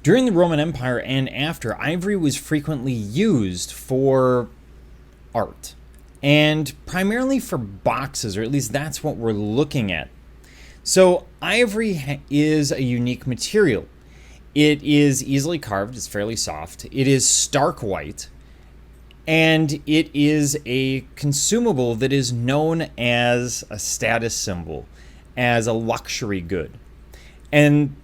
During the Roman Empire and after, ivory was frequently used for art and primarily for boxes, or at least that's what we're looking at. So ivory is a unique material. It is easily carved, it's fairly soft, it is stark white, and it is a consumable that is known as a status symbol, as a luxury good. And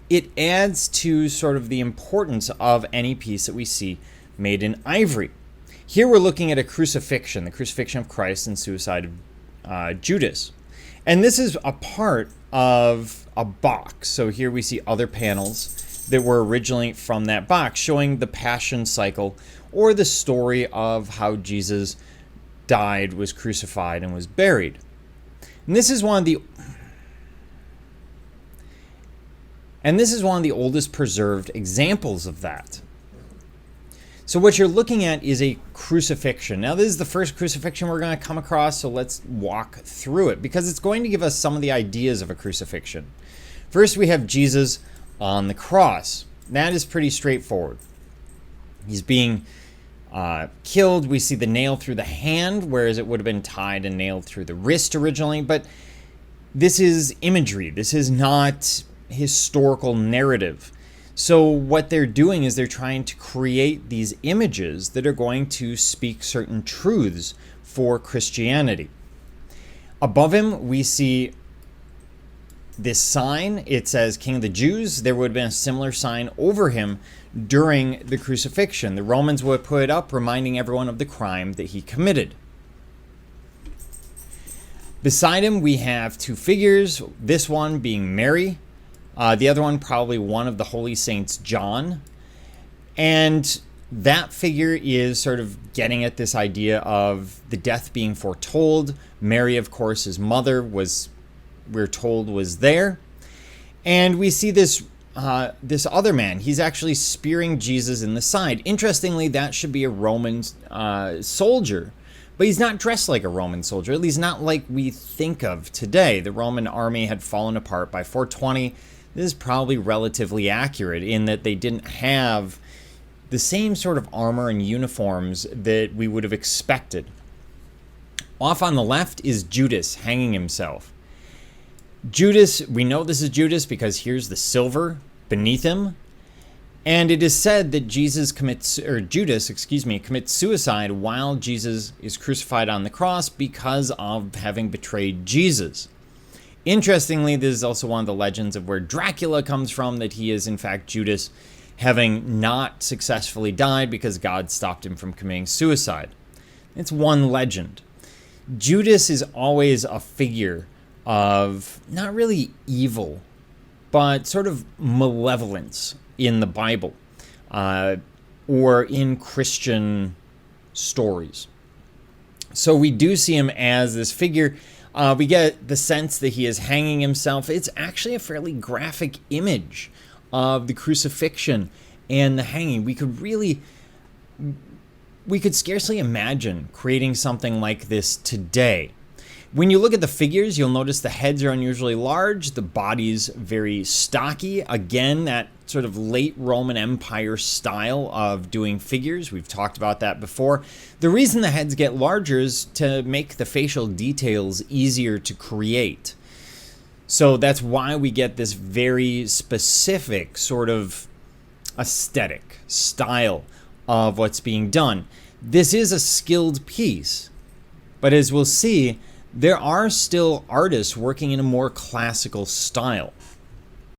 it adds to sort of the importance of any piece that we see made in ivory. Here we're looking at a crucifixion, the crucifixion of Christ and suicide of Judas. And this is a part of a box. So here we see other panels that were originally from that box, showing the passion cycle or the story of how Jesus died, was crucified, and was buried. And this is one of the oldest preserved examples of that. So what you're looking at is a crucifixion. Now, this is the first crucifixion we're going to come across, so let's walk through it because it's going to give us some of the ideas of a crucifixion. First, we have Jesus on the cross. That is pretty straightforward. He's being killed. We see the nail through the hand, whereas it would have been tied and nailed through the wrist originally. But this is imagery. This is not historical narrative. So what they're doing is they're trying to create these images that are going to speak certain truths for Christianity. Above him, we see this sign. It says King of the Jews. There would have been a similar sign over him during the crucifixion. The Romans would put it up, reminding everyone of the crime that he committed. Beside him, we have two figures, this one being Mary, the other one probably one of the holy saints, John. And that figure is sort of getting at this idea of the death being foretold. Mary, of course, his mother, we're told was there. And we see this other man. He's actually spearing Jesus in the side. Interestingly, that should be a Roman soldier. But he's not dressed like a Roman soldier, at least not like we think of today. The Roman army had fallen apart by 420. This is probably relatively accurate in that they didn't have the same sort of armor and uniforms that we would have expected. Off on the left is Judas hanging himself. Judas, we know this is Judas because here's the silver beneath him. And it is said that Judas commits suicide while Jesus is crucified on the cross because of having betrayed Jesus. Interestingly, this is also one of the legends of where Dracula comes from, that he is in fact Judas having not successfully died because God stopped him from committing suicide. It's one legend. Judas is always a figure of not really evil, but sort of malevolence in the Bible or in Christian stories. So we do see him as this figure. We get the sense that he is hanging himself. It's actually a fairly graphic image of the crucifixion and the hanging. We could scarcely imagine creating something like this today. When you look at the figures, you'll notice the heads are unusually large, the body's very stocky. Again, that sort of late Roman Empire style of doing figures. We've talked about that before. The reason the heads get larger is to make the facial details easier to create. So that's why we get this very specific sort of aesthetic style of what's being done. This is a skilled piece, but as we'll see, there are still artists working in a more classical style.